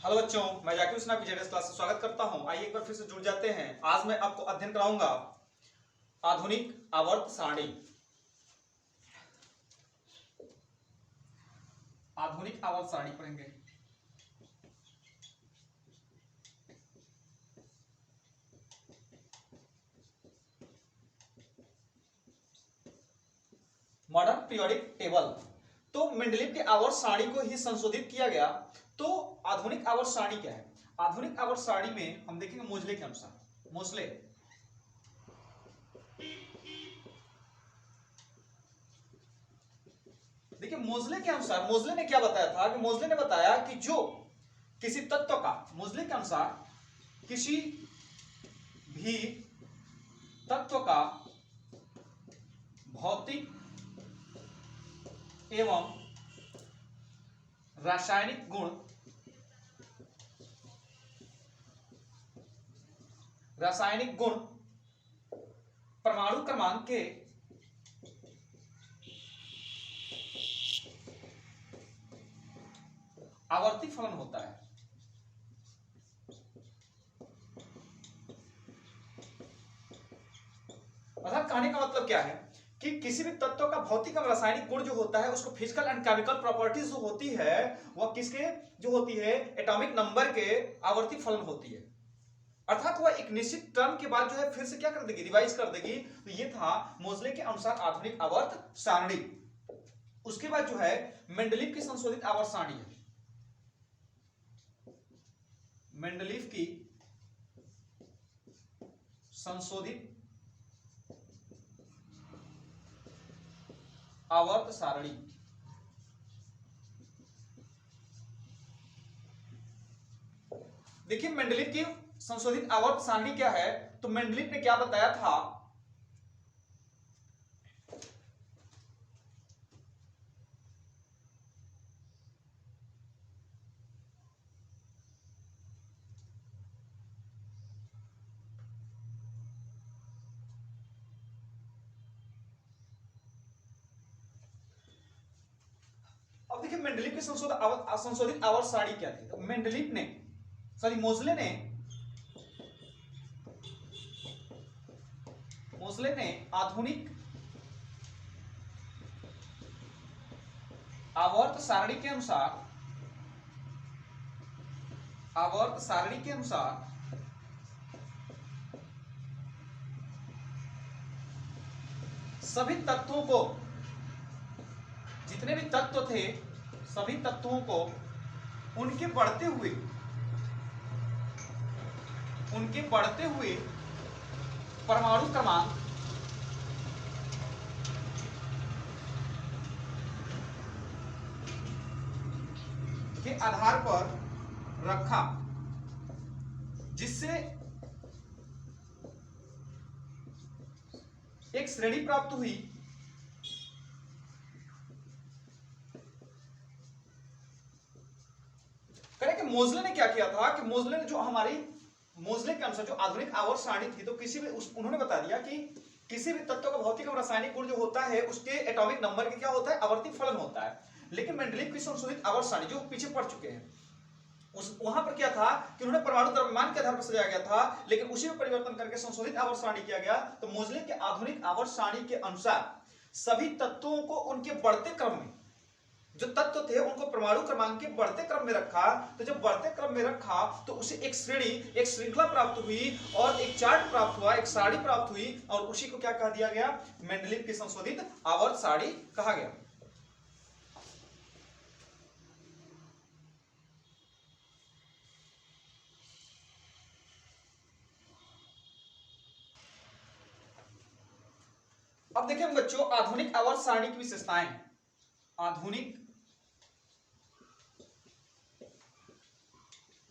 Hello बच्चों, मैं जाकिर हुसैन आपकी जेडीएस क्लास से स्वागत करता हूं। आइए एक बार फिर से जुड़ जाते हैं। आज मैं आपको अध्ययन कराऊंगा आधुनिक आवर्त सारणी। आधुनिक आवर्त सारणी पढ़ेंगे। Modern periodic table. तो मेंडलीव के आवर्त सारणी को ही संशोधित किया गया। तो आधुनिक आवर्त सारणी क्या है? आधुनिक आवर्त सारणी में हम देखेंगे मोजले के अनुसार। मोजले देखिए, मोजले के अनुसार मोजले ने क्या बताया था कि मोजले ने बताया कि जो किसी तत्व का, मोजले के अनुसार किसी भी तत्व का भौतिक एवं रासायनिक गुण परमाणु क्रमांक के आवर्ती फलन होता है। अर्थात कहने का मतलब क्या है कि किसी भी तत्व का भौतिक और रासायनिक गुण जो होता है, उसको फिजिकल एंड केमिकल प्रॉपर्टीज जो होती है, वह किसके जो होती है, एटॉमिक नंबर के आवर्ती फलन होती है। अर्थात वह एक निश्चित टर्म के बाद जो है फिर से क्या कर देगी, रिवाइज कर देगी। तो ये था मोजले के अनुसार आधुनिक आवर्त सारणी। उसके बाद जो है मेंडलीव की संशोधित आवर्त सारणी है। मेंडलीव की संशोधित आवर्त सारणी। देखिए, मेंडलीव की संशोधित आवर्त सारणी क्या है? तो मेंडलीव ने क्या बताया था, अब देखिए मेंडलीव की संशोधित आवर्त सारणी क्या थी। तो मेंडलीव ने, मोजले ने आधुनिक आवर्त सारणी के अनुसार सभी तत्वों को, जितने भी तत्व थे, सभी तत्वों को उनके बढ़ते हुए परमाणु क्रमांक के आधार पर रखा, जिससे एक श्रेणी प्राप्त हुई। करें कि मोजले ने क्या किया था कि मोजले ने जो मोजले के अनुसार जो आधुनिक आवर्त सारणी थी, तो उन्होंने बता दिया कि किसी भी तत्व का भौतिक और रासायनिक गुण जो होता है, उसके एटॉमिक नंबर के क्या होता है, आवर्ती फलन होता है। लेकिन मेंडलीव की संशोधित आवर्त सारणी जो पीछे पढ़ चुके हैं, वहां पर क्या था कि उन्होंने परमाणु द्रव्यमान के आधार पर सजाया गया था, लेकिन उसी में परिवर्तन करके संशोधित आवर्त सारणी किया गया। तो मोजले के आधुनिक आवर्त सारणी के अनुसार सभी तत्वों को उनके बढ़ते क्रम में, जो तत्व थे उनको परमाणु क्रमांक के बढ़ते क्रम में रखा। तो जब बढ़ते क्रम में रखा तो उसे एक श्रृंखला प्राप्त हुई और एक चार्ट प्राप्त हुआ, एक सारणी प्राप्त हुई, और उसी को क्या कह दिया गया, मेंडलीव की संशोधित आवर्त सारणी कहा गया। अब देखिए बच्चों, आधुनिक आवर्त सारणी की विशेषताएं। आधुनिक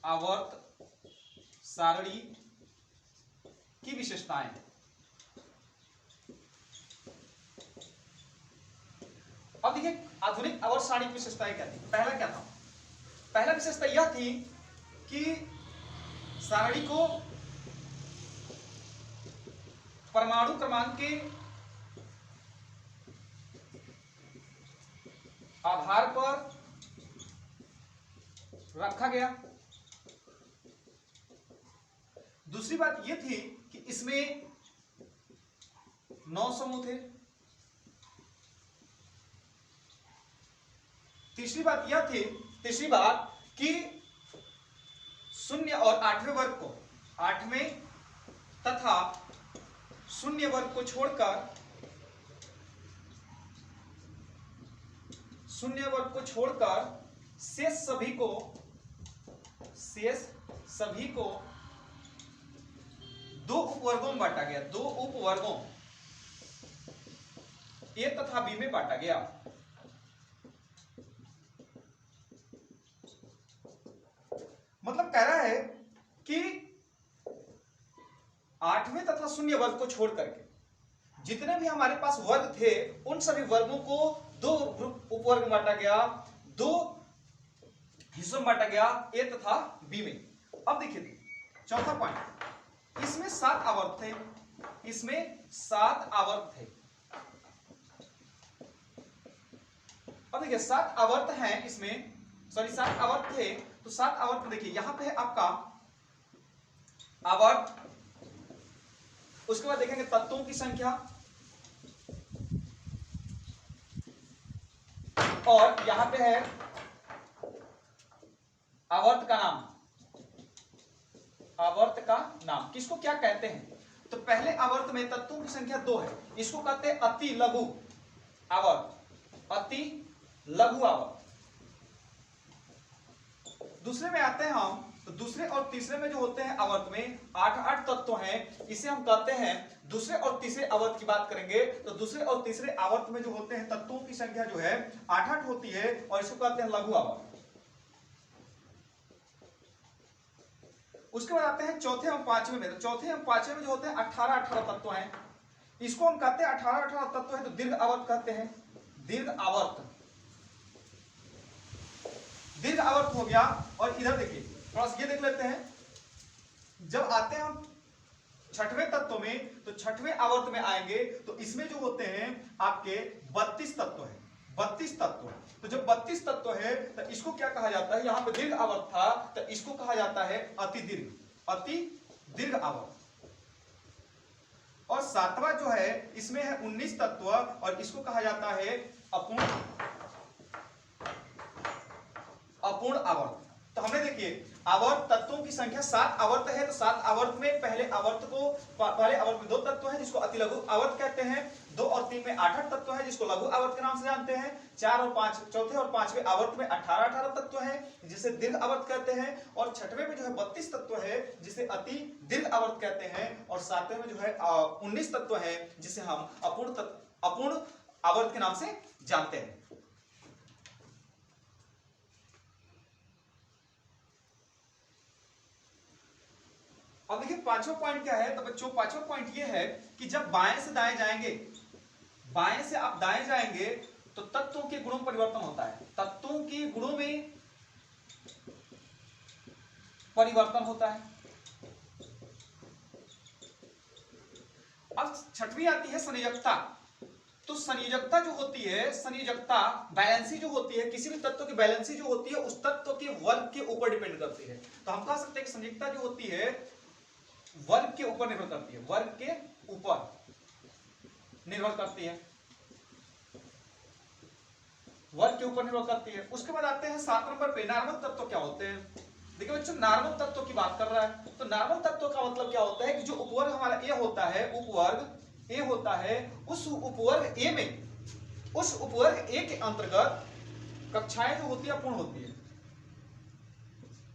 आवर्त सारणी की विशेषताएं। अब देखिए आधुनिक आवर्त सारणी की विशेषताएं क्या थी। पहला विशेषता यह थी कि सारणी को परमाणु क्रमांक के आधार पर रखा गया। दूसरी बात ये थी कि इसमें 9 समूह थे। तीसरी बात कि शून्य और 8वें वर्ग को, 8वें तथा शून्य वर्ग को छोड़कर शेष सभी को दो उपवर्गों में बांटा गया, दो उपवर्गों ए तथा बी में बांटा गया। मतलब कह रहा है कि 8वें तथा शून्य वर्ग को छोड़ करके जितने भी हमारे पास वर्ग थे उन सभी वर्गों को दो उपवर्ग में बांटा गया, दो हिस्सों में बांटा गया, ए तथा बी में। अब देखिए चौथा पॉइंट, इसमें 7 आवर्त थे, अब देखिए 7 आवर्त हैं इसमें, 7 आवर्त थे। तो 7 आवर्त में देखिए यहां पे है आपका आवर्त, उसके बाद देखेंगे तत्वों की संख्या, और यहां पे है आवर्त का नाम, किसको क्या कहते हैं। तो पहले आवर्त में तत्वों की संख्या 2 है, इसको कहते हैं अति लघु आवर्त। दूसरे में आते हैं हम, तो दूसरे और तीसरे में जो होते हैं आवर्त में 8 तत्व हैं, इसे हम कहते हैं दूसरे और तीसरे आवर्त की बात करेंगे तो दूसरे और तीसरे आवर्त में जो होते हैं तत्वों की संख्या जो है 8 होती है और इसको कहते हैं लघु आवर्त। उसके बाद आते हैं चौथे एवं पांचवें में, तो चौथे एवं पांचवें में जो होते हैं 18 तत्व हैं, इसको हम कहते हैं 18 तत्व है तो दीर्घ आवर्त कहते हैं। दीर्घ आवर्त हो गया। और इधर देखिए थोड़ा सा ये देख लेते हैं, जब आते हैं हम छठवें तत्व में, तो छठवें आवर्त में आएंगे तो इसमें जो होते हैं आपके 32 तत्व है, 32 तत्व। तो जब 32 तत्व है तो इसको क्या कहा जाता है, यहां पे दीर्घ आवर्त था तो इसको कहा जाता है अति दीर्घ आवर्त। और सातवां जो है इसमें है 19 तत्व और इसको कहा जाता है अपूर्ण आवर्त। तो हमने देखिए आवर्त तत्वों की संख्या 7 आवर्त है, तो 7 आवर्त में पहले आवर्त में 2 तत्व है जिसको अति लघु आवर्त कहते हैं, 2 और 3 में 8 तत्व है जिसको लघु आवर्त के नाम से जानते हैं, 4 और 5 चौथे और पांचवें आवर्त में 18 तत्व है जिसे दीर्घ आवर्त कहते हैं, और छठवें में जो है 32 तत्व है जिसे अति दीर्घ आवर्त कहते हैं, और सातवें में जो है 19 तत्व है जिसे हम अपूर्ण आवर्त के नाम से जानते हैं। अब देखिए पांचवा पॉइंट क्या है, तो बच्चों पांचवा पॉइंट ये है कि जब बाएं से दाएं जाएंगे, बाएं से आप दाएं जाएंगे तो तत्वों के गुणों में परिवर्तन होता है, तत्वों के गुणों में परिवर्तन होता है। अब छठवीं आती है संयोजकता। तो संयोजकता जो होती है, संयोजकता बैलेंसी जो होती है, किसी भी तत्व की बैलेंसी जो होती है उस तत्व के वर्ग के ऊपर डिपेंड करती है। तो हम कह सकते हैं कि संयोजकता जो होती है वर्ग के ऊपर निर्भर करती है, वर्ग के ऊपर निर्भर करती है, वर्ग के ऊपर निर्भर करती है। उसके बाद आते हैं 7 नंबर पे नॉर्मल तत्व क्या होते हैं। देखिए बच्चों नॉर्मल तत्व की बात कर रहा है, तो नॉर्मल तत्व का मतलब क्या होता है कि जो उपवर्ग हमारा ए होता है, उपवर्ग ए होता है, उस उपवर्ग ए में, उस उपवर्ग ए के अंतर्गत कक्षाएं जो होती है अपूर्ण होती है।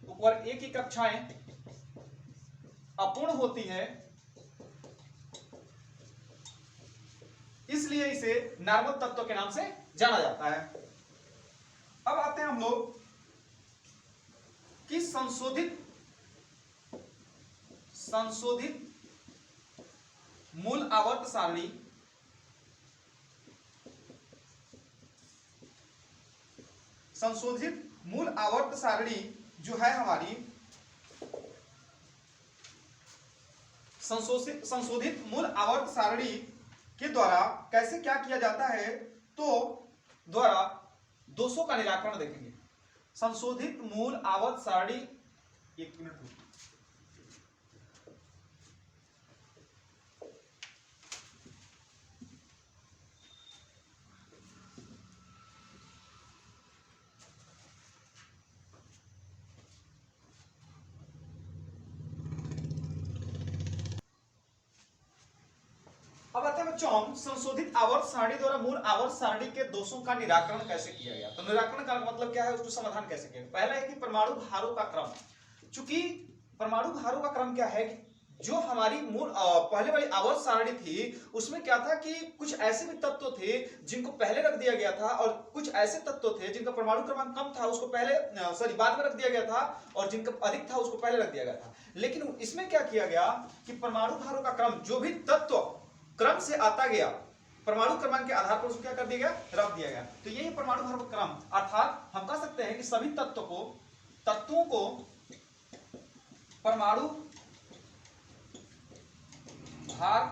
उपवर्ग ए की कक्षाएं अपूर्ण होती है, इसलिए इसे नॉर्मल तत्व के नाम से जाना जाता है। अब आते हैं हम लोग कि संशोधित मूल आवर्त सारणी, संशोधित मूल आवर्त सारणी जो है हमारी, संशोधित मूल आवर्त सारणी के द्वारा कैसे क्या किया जाता है, तो द्वारा दोषों का निराकरण देखेंगे। संशोधित मूल आवर्त सारणी, एक मिनट अब आते हैं बच्चों हम संशोधित आवर्त सारणी द्वारा मूल आवर्त सारणी के दोषों का निराकरण कैसे किया गया। तो निराकरण का मतलब क्या है, उसको समाधान कैसे किया। पहला है कि परमाणु भारों का क्रम। चूंकि परमाणु भारों का क्रम क्या है, जो हमारी मूल पहले वाली आवर्त सारणी थी उसमें क्या था कि कुछ ऐसे भी तत्व थे जिनको पहले रख दिया गया था और कुछ ऐसे तत्व थे जिनका परमाणु क्रमांक कम था उसको पहले बाद में रख दिया गया था, और जिनका अधिक था उसको पहले रख दिया गया था। लेकिन इसमें क्या किया गया कि परमाणु भारों का क्रम, जो भी तत्व क्रम से आता गया परमाणु क्रमांक के आधार पर उसको क्या कर दिया गया, रख दिया गया। तो यही परमाणु भार का क्रम, अर्थात हम कह सकते हैं कि सभी तत्वों को परमाणु भार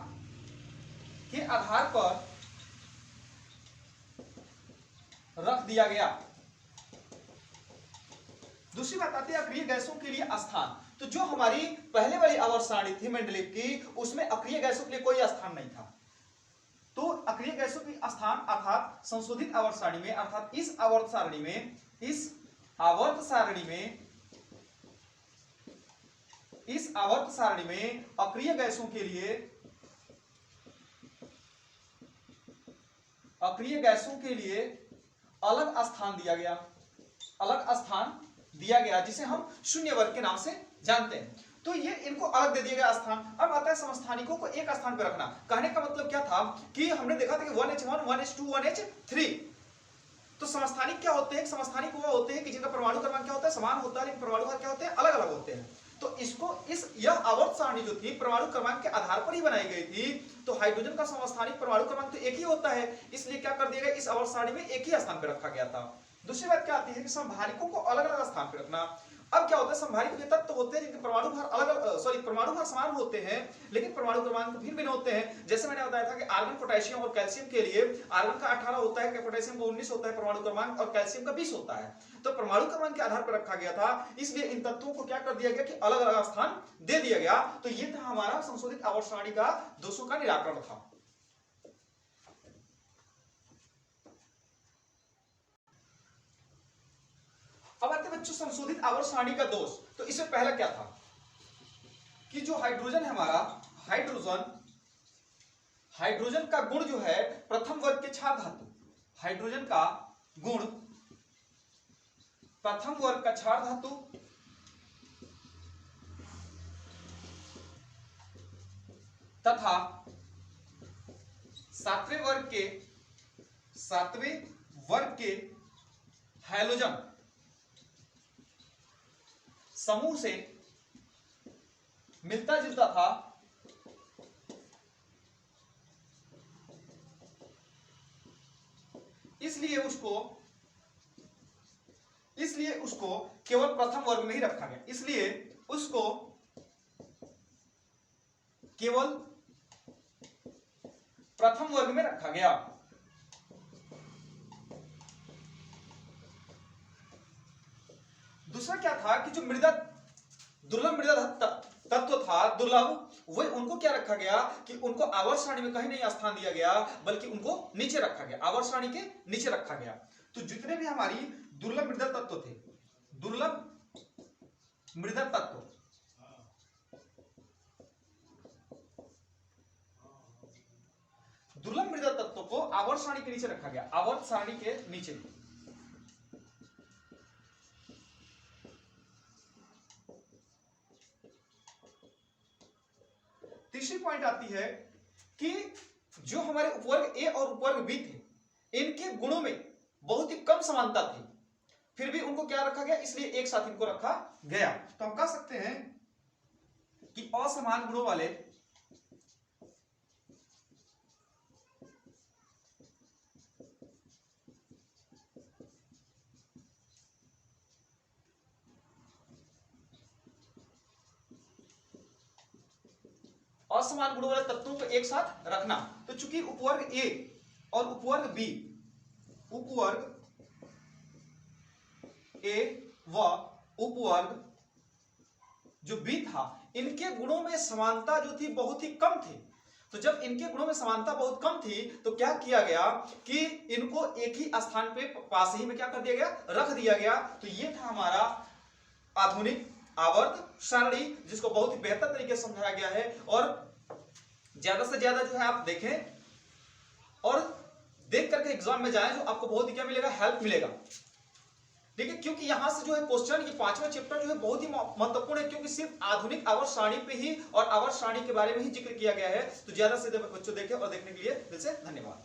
के आधार पर रख दिया गया। दूसरी बात आती है अक्रिय गैसों के लिए स्थान। तो जो हमारी पहले वाली आवर्त सारणी थी मेंडलीव की, उसमें अक्रिय गैसों के लिए कोई स्थान नहीं था। तो अक्रिय गैसों के स्थान अर्थात संशोधित आवर्त सारणी में, अर्थात इस आवर्त सारणी में अक्रिय गैसों के लिए अलग स्थान दिया गया, जिसे हम शून्य वर्ग के नाम से जानते हैं। तो ये इनको अलग दे दिया गया स्थान। अब आता है समस्थानिकों को एक स्थान पर रखना। कहने का मतलब क्या था कि हमने देखा था कि 1H1, 1H2, 1H3। तो समस्थानिक क्या होते हैं, समस्थानिक वो होते हैं कि जिनका परमाणु क्रमांक क्या होता है, समान होता है, लेकिन परमाणु भार क्या होते हैं, अलग अलग होते हैं। तो यह आवर्त सारणी जो थी परमाणु क्रमांक के आधार पर ही बनाई गई थी। तो हाइड्रोजन का समस्थानिक परमाणु क्रमांक तो एक ही होता है, इसलिए क्या कर दिया गया, इस आवर्त सारणी में एक ही स्थान पर रखा गया था। दूसरी बात क्या आती है कि समभारिकों को अलग अलग स्थान पर रखना। अब क्या होता है, समभारिक वे तत्व होते हैं जिनके परमाणु भार समान होते हैं लेकिन परमाणु क्रमांक भिन्न भिन्न होते हैं। जैसे मैंने बताया था कि आर्गन, पोटेशियम और कैल्शियम के लिए आर्गन का 18 होता है, पोटेशियम का 19 होता है परमाणु क्रमांक, और कैल्शियम का 20 होता है। तो परमाणु क्रमांक के आधार पर रखा गया था, इसलिए इन तत्वों को क्या कर दिया गया कि अलग अलग स्थान दे दिया गया। तो ये था हमारा संशोधित आवर्त सारणी का दोषों का निराकरण था। अब आते बच्चों संशोधित आवर्त सारणी का दोष। तो इसमें पहला क्या था कि जो हाइड्रोजन है हमारा, हाइड्रोजन का गुण जो है प्रथम वर्ग के क्षार धातु, हाइड्रोजन का गुण प्रथम वर्ग का क्षार धातु तथा सातवें वर्ग के हैलोजन समूह से मिलता जुलता था, इसलिए उसको केवल प्रथम वर्ग में ही रखा गया। इसलिए उसको केवल प्रथम वर्ग में रखा गया। दूसरा क्या था कि जो दुर्लभ मृदा तत्व था, वो उनको क्या रखा गया कि उनको आवर्त सारणी में कहीं नहीं स्थान दिया गया, बल्कि उनको नीचे रखा गया, आवर्त सारणी के नीचे रखा गया। तो जितने भी हमारी दुर्लभ मृदा तत्व थे, दुर्लभ मृदा तत्व को आवर्त सारणी के नीचे रखा गया, आवर्त सारणी के नीचे। तीसरी पॉइंट आती है कि जो हमारे उपवर्ग ए और उपवर्ग बी थे, इनके गुणों में बहुत ही कम समानता थी, फिर भी उनको क्या रखा गया, इसलिए एक साथ इनको रखा गया। तो हम कह सकते हैं कि असमान गुणों वाले असमान गुणों वाले तत्वों को एक साथ रखना। तो चूंकि उपवर्ग ए और उपवर्ग बी, उपवर्ग ए व उपवर्ग जो बी था, इनके गुणों में समानता जो थी बहुत ही कम थी। तो जब इनके गुणों में समानता बहुत कम थी तो क्या किया गया कि इनको एक ही स्थान पे पास ही में क्या कर दिया गया, रख दिया गया। तो ये था हमारा आधुनिक आवर्त सारणी, जिसको बहुत ही बेहतर तरीके से समझाया गया है। और ज्यादा से ज्यादा जो है आप देखें और देख करके एग्जाम में जाएं, जो आपको बहुत ही क्या मिलेगा, हेल्प मिलेगा। ठीक है, क्योंकि यहां से जो है क्वेश्चन, ये 5वां चैप्टर जो है बहुत ही महत्वपूर्ण है, क्योंकि सिर्फ आधुनिक आवर्त सारणी पे ही और आवर्त सारणी के बारे में ही जिक्र किया गया है। तो ज्यादा से ज्यादा बच्चों देखें, और देखने के लिए दिल से धन्यवाद।